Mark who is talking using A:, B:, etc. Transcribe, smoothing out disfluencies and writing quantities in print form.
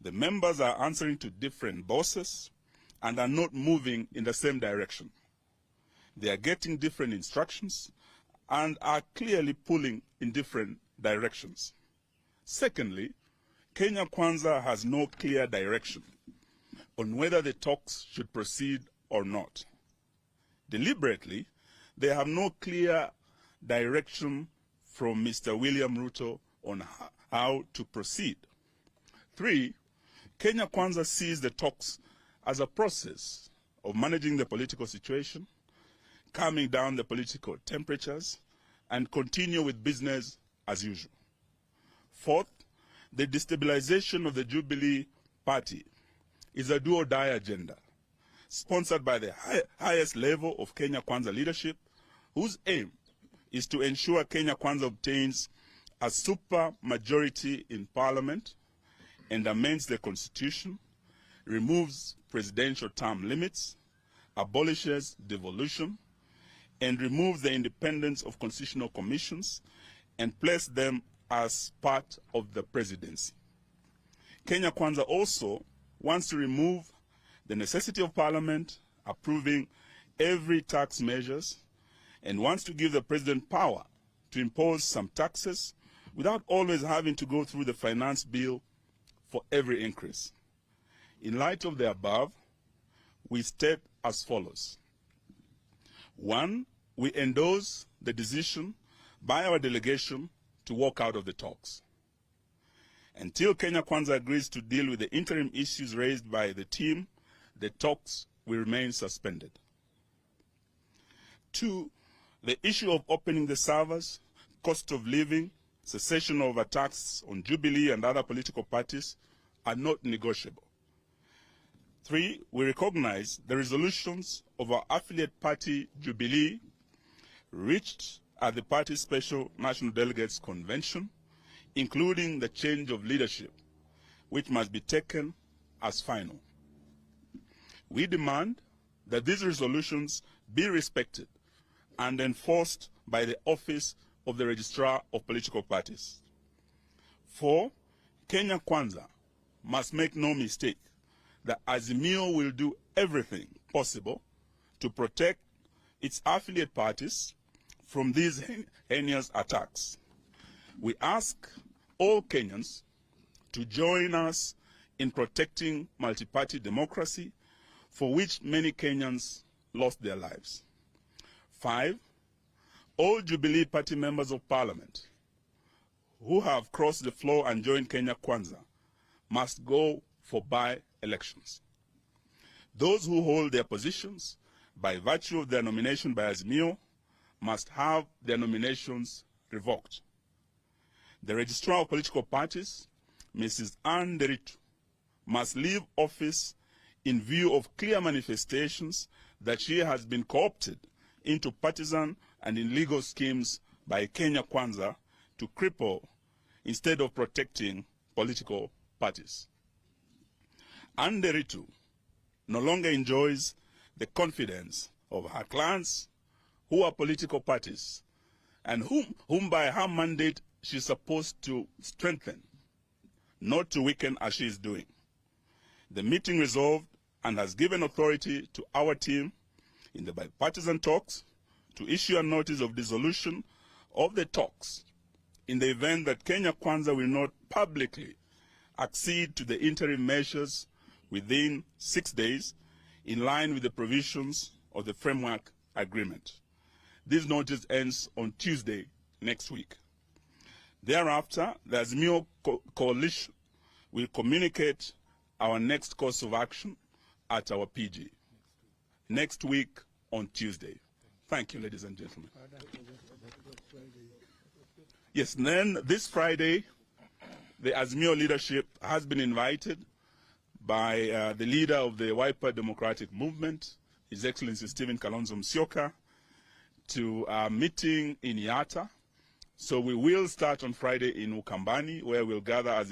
A: The members are answering to different bosses and are not moving in the same direction. They are getting different instructions and are clearly pulling in different directions. Secondly, Kenya Kwanza has no clear direction on whether the talks should proceed or not. Deliberately, they have no clear direction from Mr. William Ruto on how to proceed. 3, Kenya Kwanza sees the talks as a process of managing the political situation, calming down the political temperatures, and continue with business as usual. 4th, the destabilization of the Jubilee Party is a do-or-die agenda, sponsored by the highest level of Kenya Kwanza leadership, whose aim is to ensure Kenya Kwanza obtains a super majority in parliament and amends the constitution, removes presidential term limits, abolishes devolution, and removes the independence of constitutional commissions and places them as part of the presidency. Kenya Kwanza also wants to remove the necessity of parliament approving every tax measures and wants to give the president power to impose some taxes without always having to go through the finance bill for every increase. In light of the above, we state as follows. 1, we endorse the decision by our delegation to walk out of the talks. Until Kenya Kwanza agrees to deal with the interim issues raised by the team, the talks will remain suspended. 2, the issue of opening the servers, cost of living, cessation of attacks on Jubilee and other political parties are not negotiable. 3, we recognize the resolutions of our affiliate party, Jubilee, reached at the party's Special National Delegates Convention, including the change of leadership, which must be taken as final. We demand that these resolutions be respected and enforced by the Office of the Registrar of Political Parties. 4, Kenya Kwanza must make no mistake that Azimio will do everything possible to protect its affiliate parties from these heinous attacks. We ask all Kenyans to join us in protecting multi-party democracy, for which many Kenyans lost their lives. 5, all Jubilee Party members of Parliament who have crossed the floor and joined Kenya Kwanza must go for by-elections. Those who hold their positions by virtue of their nomination by Azimio must have their nominations revoked. The Registrar of Political Parties, Mrs. Anne Deritu, must leave office in view of clear manifestations that she has been co-opted into partisan and illegal schemes by Kenya Kwanza to cripple instead of protecting political parties. Anne Deritu no longer enjoys the confidence of her clans, who are political parties, and whom by her mandate she is supposed to strengthen, not to weaken as she is doing. The meeting resolved and has given authority to our team in the bipartisan talks to issue a notice of dissolution of the talks in the event that Kenya Kwanza will not publicly accede to the interim measures within 6 days, in line with the provisions of the framework agreement. This notice ends on Tuesday next week. Thereafter, the Azimio coalition will communicate our next course of action at our PG next week on Tuesday. Thank you, ladies and gentlemen. Yes, then this Friday, the Azimio leadership has been invited by the leader of the Wiper Democratic Movement, His Excellency Stephen Kalonzo Musyoka, to a meeting in Yatta. So we will start on Friday in Ukambani, where we'll gather as